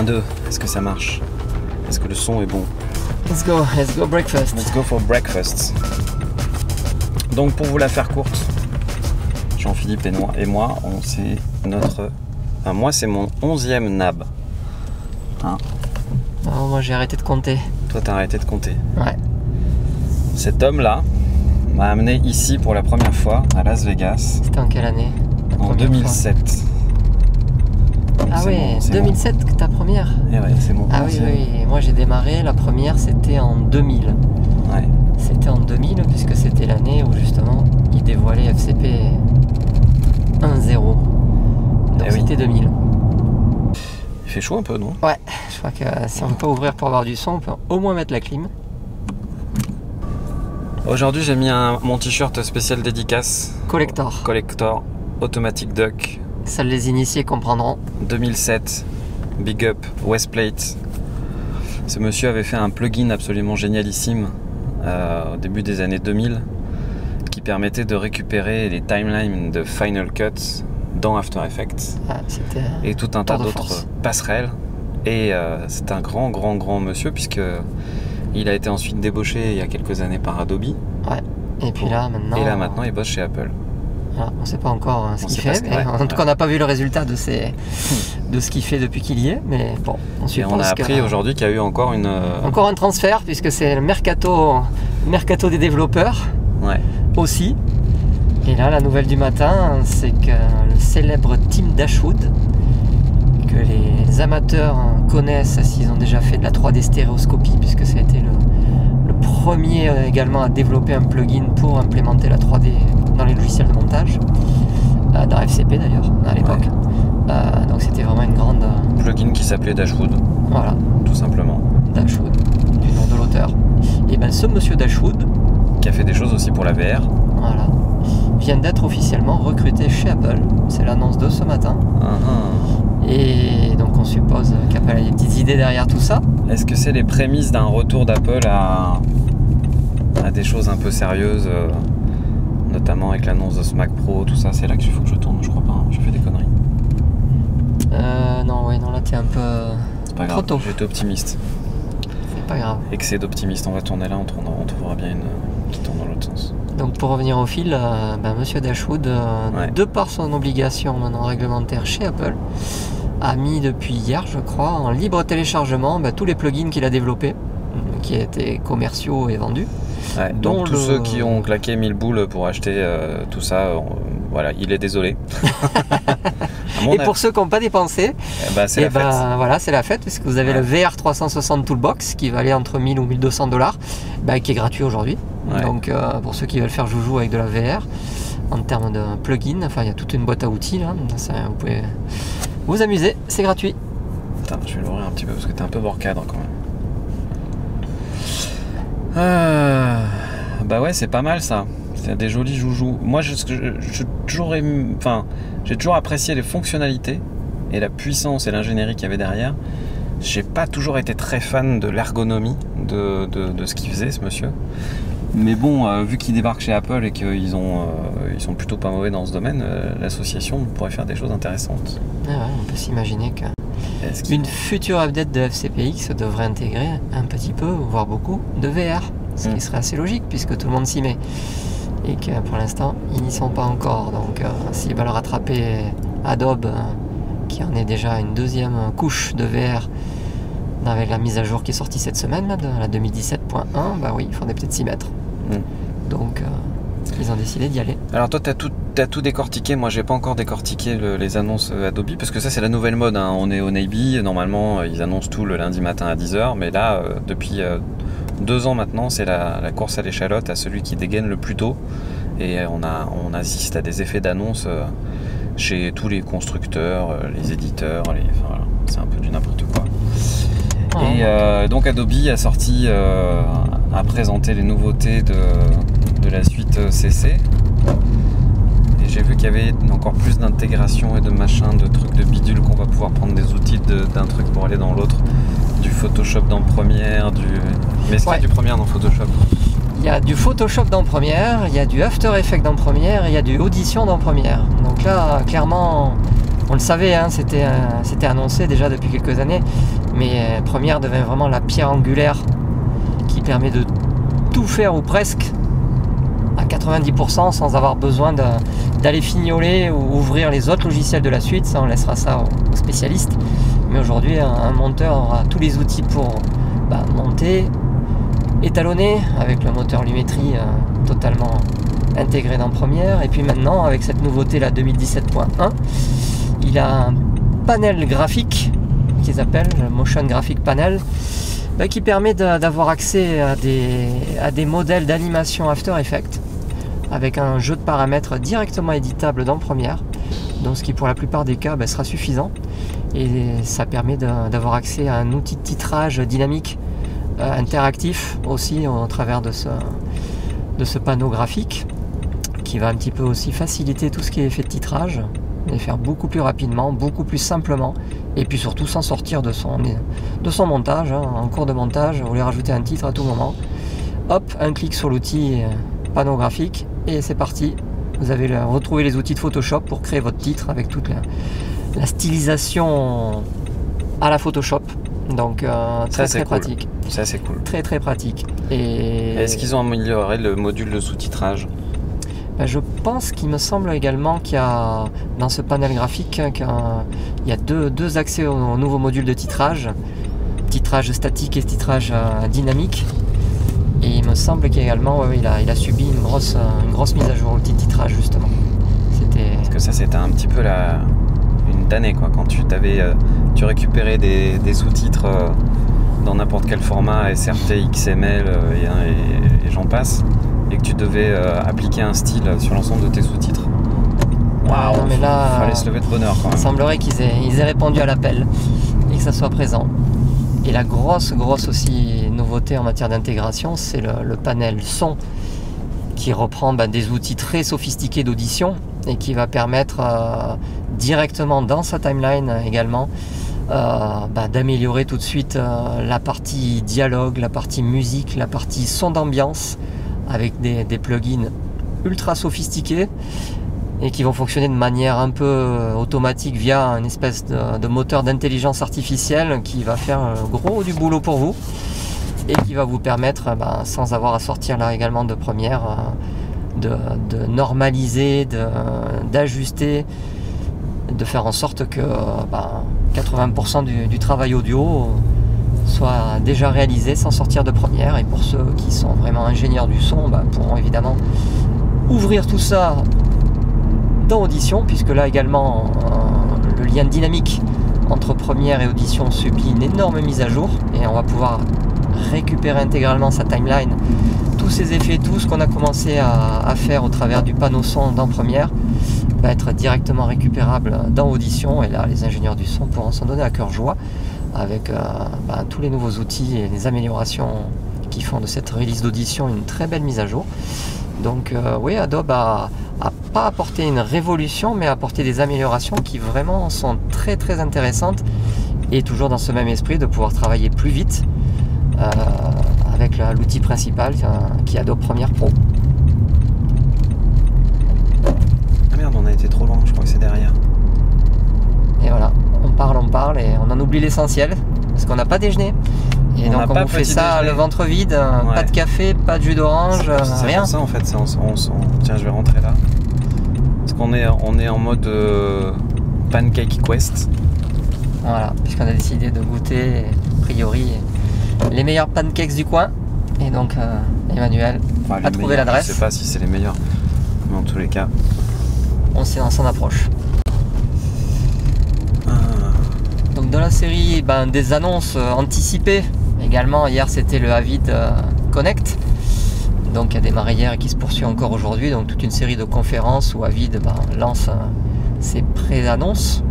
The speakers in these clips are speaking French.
1, 2. Est-ce que ça marche? Est-ce que le son est bon? Let's go breakfast. Let's go for breakfast. Donc pour vous la faire courte, Jean-Philippe et moi, c'est notre... Enfin, moi c'est mon 11e nab. Hein? Oh, moi j'ai arrêté de compter. Toi t'as arrêté de compter. Ouais. Cet homme-là m'a amené ici pour la première fois à Las Vegas. C'était en quelle année? En 2007. Donc, ah oui, 2007 ta première? Et ouais, c'est mon Ah oui, oui, moi j'ai démarré, la première c'était en 2000. Ouais. C'était en 2000 puisque c'était l'année où justement il dévoilait FCP 1.0. Donc c'était 2000. Il fait chaud un peu, non? Ouais, je crois que si on peut ouvrir pour avoir du son, on peut au moins mettre la clim. Aujourd'hui j'ai mis mon t-shirt spécial dédicace. Collector. Collector, Automatic Duck. Seuls les initiés comprendront. 2007, Big Up, Westplate. Ce monsieur avait fait un plugin absolument génialissime au début des années 2000 qui permettait de récupérer les timelines de Final Cut dans After Effects et tout un tas d'autres passerelles. Et c'est un grand monsieur puisque il a été ensuite débauché il y a quelques années par Adobe. Ouais. Et puis là maintenant il bosse chez Apple. Voilà, on ne sait pas encore ce qu'il fait, mais en tout cas on n'a pas vu le résultat de ce qu'il fait depuis qu'il y est, mais bon, on suppose. Et on a appris aujourd'hui qu'il y a eu encore un transfert, puisque c'est le mercato des développeurs aussi. Et là, la nouvelle du matin, c'est que le célèbre Tim Dashwood, que les amateurs connaissent s'ils ont déjà fait de la 3D stéréoscopie, puisque ça a été le premier également à développer un plugin pour implémenter la 3D dans les logiciels de montage, dans FCP d'ailleurs, à l'époque. Donc c'était vraiment une grande... plugin qui s'appelait Dashwood. Voilà. Tout simplement. Dashwood, du nom de l'auteur. Et bien ce monsieur Dashwood, qui a fait des choses aussi pour la VR, voilà, vient d'être officiellement recruté chez Apple. C'est l'annonce de ce matin. Et donc on suppose qu'Apple a des petites idées derrière tout ça. Est-ce que c'est les prémices d'un retour d'Apple à des choses un peu sérieuses, notamment avec l'annonce de ce Mac Pro, tout ça? C'est là qu'il faut que je tourne, je crois pas, hein. Je fais des conneries. Non, là t'es un peu c'est pas trop grave, tôt. j'étais optimiste. C'est pas grave. Excès d'optimiste, on va tourner là, on trouvera bien une qui tourne dans l'autre sens. Donc pour revenir au fil, monsieur Dashwood, de par son obligation maintenant réglementaire chez Apple, a mis depuis hier, je crois, en libre téléchargement tous les plugins qu'il a développés, qui étaient commerciaux et vendus. Ouais, donc tous ceux qui ont claqué 1000 boules pour acheter tout ça, voilà, il est désolé. Et pour ceux qui n'ont pas dépensé, c'est la fête. Voilà, c'est la fête, parce que vous avez le VR 360 Toolbox qui va aller entre 1000 ou 1200 $, qui est gratuit aujourd'hui. Donc pour ceux qui veulent faire joujou avec de la VR, en termes de plugin, enfin il y a toute une boîte à outils là, vous pouvez vous amuser, c'est gratuit. Attends, je vais l'ouvrir un petit peu parce que t'es un peu bord cadre quand même. Ouais, c'est pas mal ça. C'est des jolis joujoux. Moi, j'ai toujours apprécié les fonctionnalités et la puissance et l'ingénierie qu'il y avait derrière. J'ai pas toujours été très fan de l'ergonomie de ce qu'il faisait, ce monsieur. Mais bon, vu qu'il débarque chez Apple et qu'ils sont plutôt pas mauvais dans ce domaine, l'association pourrait faire des choses intéressantes. On peut s'imaginer qu'une future update de FCPX devrait intégrer un petit peu, voire beaucoup, de VR. Ce qui serait assez logique puisque tout le monde s'y met. Et que pour l'instant, ils n'y sont pas encore. Donc s'ils veulent rattraper Adobe, qui en est déjà une deuxième couche de VR, avec la mise à jour qui est sortie cette semaine, là, de la 2017.1, oui, il faudrait peut-être s'y mettre. Donc ils ont décidé d'y aller. Alors toi, t'as tout décortiqué. Moi, j'ai pas encore décortiqué les annonces Adobe, parce que ça, c'est la nouvelle mode, hein. On est au Navy, normalement, ils annoncent tout le lundi matin à 10h, mais là, depuis 2 ans maintenant, c'est la course à l'échalote, à celui qui dégaine le plus tôt. Et on assiste à des effets d'annonce chez tous les constructeurs, les éditeurs, voilà, c'est un peu du n'importe quoi. Et donc Adobe a présenté les nouveautés de la suite CC. Et j'ai vu qu'il y avait encore plus d'intégration et de machin, de trucs de bidule, qu'on va pouvoir prendre des outils d'un truc pour aller dans l'autre. Du Photoshop dans Premiere, mais est-ce qu'il y a du Premiere dans Photoshop? Il y a du Photoshop dans Premiere, il y a du After Effects dans Premiere et il y a du Audition dans Premiere. Donc là, clairement, On le savait, hein, c'était annoncé déjà depuis quelques années, mais Première devient vraiment la pierre angulaire qui permet de tout faire ou presque à 90% sans avoir besoin d'aller fignoler ou ouvrir les autres logiciels de la suite. Ça, on laissera ça aux spécialistes. Mais aujourd'hui, un monteur aura tous les outils pour monter, étalonner avec le moteur Lumetri totalement intégré dans Première. Et puis maintenant, avec cette nouveauté la 2017.1, il a un panel graphique qu'ils appellent le Motion Graphic Panel, qui permet d'avoir accès à des modèles d'animation After Effects avec un jeu de paramètres directement éditable dans Première, donc ce qui pour la plupart des cas sera suffisant, et ça permet d'avoir accès à un outil de titrage dynamique interactif aussi au travers de ce panneau graphique qui va un petit peu aussi faciliter tout ce qui est effet de titrage, et faire beaucoup plus rapidement, beaucoup plus simplement, et puis surtout sans sortir de son montage. En cours de montage, vous voulez rajouter un titre à tout moment, hop, un clic sur l'outil panneau graphique et c'est parti. Vous avez retrouvé les outils de Photoshop pour créer votre titre avec toute la stylisation à la Photoshop. Donc très pratique. Ça c'est cool. Très très pratique. Et est-ce qu'ils ont amélioré le module de sous-titrage? Je pense qu'il me semble également qu'il y a dans ce panel graphique il y a deux accès au nouveau module de titrage statique et titrage dynamique. Et il me semble qu'également il a subi une grosse mise à jour, l'outil de titrage justement. Parce que ça c'était un petit peu une tannée quoi, quand tu récupérais des sous-titres dans n'importe quel format, SRT, XML et j'en passe, et que tu devais appliquer un style sur l'ensemble de tes sous-titres. Waouh, mais là, fallait se lever de bonne heure quand même. Il semblerait qu'ils aient répondu à l'appel et que ça soit présent. Et la grosse aussi nouveauté en matière d'intégration, c'est le panel son qui reprend des outils très sophistiqués d'audition et qui va permettre directement dans sa timeline également d'améliorer tout de suite la partie dialogue, la partie musique, la partie son d'ambiance avec des plugins ultra sophistiqués et qui vont fonctionner de manière un peu automatique via une espèce de moteur d'intelligence artificielle qui va faire gros du boulot pour vous et qui va vous permettre, sans avoir à sortir là également de Première, de normaliser, d'ajuster, de faire en sorte que 80% du travail audio soit déjà réalisé sans sortir de Première. Et pour ceux qui sont vraiment ingénieurs du son, pourront évidemment ouvrir tout ça dans Audition, puisque là également le lien dynamique entre Première et Audition subit une énorme mise à jour et on va pouvoir récupérer intégralement sa timeline, tous ces effets, tout ce qu'on a commencé à faire au travers du panneau son dans Première va être directement récupérable dans Audition, et là les ingénieurs du son pourront s'en donner à cœur joie avec tous les nouveaux outils et les améliorations qui font de cette release d'Audition une très belle mise à jour. Donc oui, Adobe a pas apporté une révolution, mais a apporté des améliorations qui vraiment sont très très intéressantes, et toujours dans ce même esprit de pouvoir travailler plus vite avec l'outil principal qui est Adobe Premiere Pro. Ah merde, on a été trop loin, je crois que c'est derrière. Et voilà, on parle et on en oublie l'essentiel parce qu'on n'a pas déjeuné. Et donc on vous fait ça déjeuner. Le ventre vide, pas de café, pas de jus d'orange, rien. C'est pour ça en fait, tiens, je vais rentrer là. Parce qu'on est en mode Pancake Quest. Voilà, puisqu'on a décidé de goûter a priori les meilleurs pancakes du coin. Et donc Emmanuel a trouvé l'adresse. Je sais pas si c'est les meilleurs, mais en tous les cas on s'en approche. Donc dans la série des annonces anticipées également, hier c'était le Avid Connect, donc qui a démarré hier et qui se poursuit encore aujourd'hui, donc toute une série de conférences où Avid lance ses pré-annonces.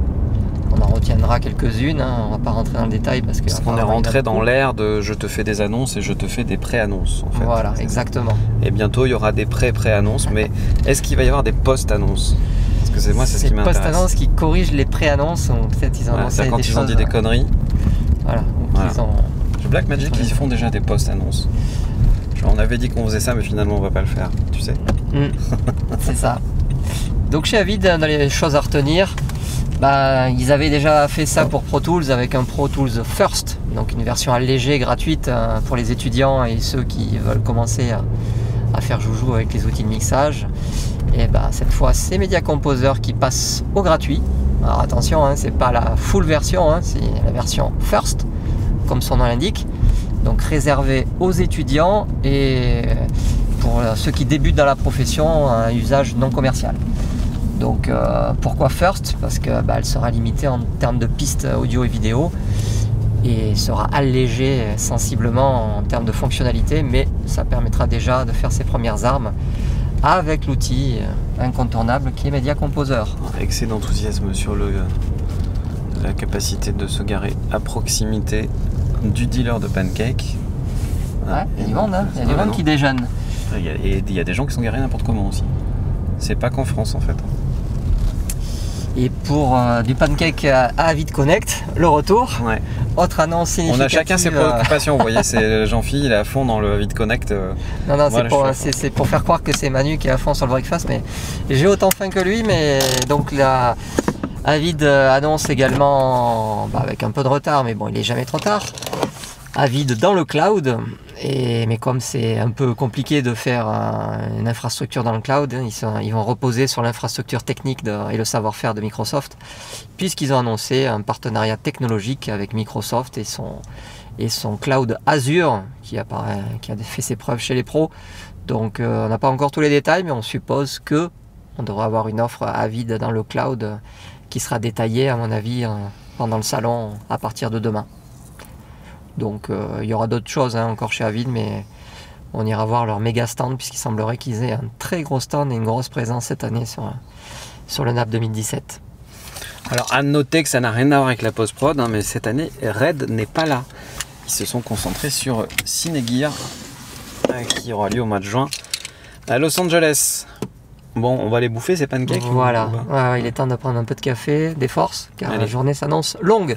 On en retiendra quelques-unes, on va pas rentrer dans le détail parce qu'on est rentré dans l'ère de je te fais des annonces et je te fais des pré-annonces en fait. Voilà, exactement. Et bientôt il y aura des pré-annonces, mais est-ce qu'il va y avoir des post-annonces? Parce que c'est ce qui m'intéresse. Ces post-annonces qui corrigent les pré-annonces, peut-être ils ont annoncé quand ils ont dit des conneries. Voilà. Blackmagic ils font déjà des post-annonces. On avait dit qu'on faisait ça, mais finalement on va pas le faire, tu sais. C'est ça. Donc chez Avid, dans les choses à retenir, Ils avaient déjà fait ça pour Pro Tools avec un Pro Tools First, donc une version allégée, gratuite pour les étudiants et ceux qui veulent commencer à faire joujou avec les outils de mixage. Et cette fois, c'est Media Composer qui passe au gratuit. Alors attention, c'est pas la full version, c'est la version First, comme son nom l'indique. Donc réservé aux étudiants et pour ceux qui débutent dans la profession, un usage non commercial. Donc pourquoi First? Parce qu'elle sera limitée en termes de pistes audio et vidéo et sera allégée sensiblement en termes de fonctionnalité, mais ça permettra déjà de faire ses premières armes avec l'outil incontournable qui est Media Composer. Excès d'enthousiasme sur la capacité de se garer à proximité du dealer de pancakes. Il y a du monde, il y a du monde qui déjeune. Il y a des gens qui sont garés n'importe comment aussi. C'est pas qu'en France en fait. Et pour du pancake à Avid Connect, le retour. Autre annonce significative. On a chacun ses préoccupations, vous voyez, c'est Jean-Phil, il est à fond dans le Avid Connect. Non, c'est pour faire croire que c'est Manu qui est à fond sur le breakfast, mais j'ai autant faim que lui, mais donc là, Avid annonce également, avec un peu de retard, mais bon, il est jamais trop tard, Avid dans le cloud. Mais comme c'est un peu compliqué de faire une infrastructure dans le cloud, ils vont reposer sur l'infrastructure technique et le savoir-faire de Microsoft, puisqu'ils ont annoncé un partenariat technologique avec Microsoft et son cloud Azure, qui a fait ses preuves chez les pros. Donc on n'a pas encore tous les détails, mais on suppose qu'on devrait avoir une offre Avid dans le cloud qui sera détaillée, à mon avis, pendant le salon à partir de demain. Donc il y aura d'autres choses encore chez Avid, mais on ira voir leur méga stand, puisqu'il semblerait qu'ils aient un très gros stand et une grosse présence cette année sur le NAB 2017. Alors à noter que ça n'a rien à voir avec la post-prod, mais cette année Red n'est pas là. Ils se sont concentrés sur Cinegear, qui aura lieu au mois de juin à Los Angeles. Bon, on va les bouffer ces pancakes. Voilà, il est temps de prendre un peu de café, des forces, car la journée s'annonce longue.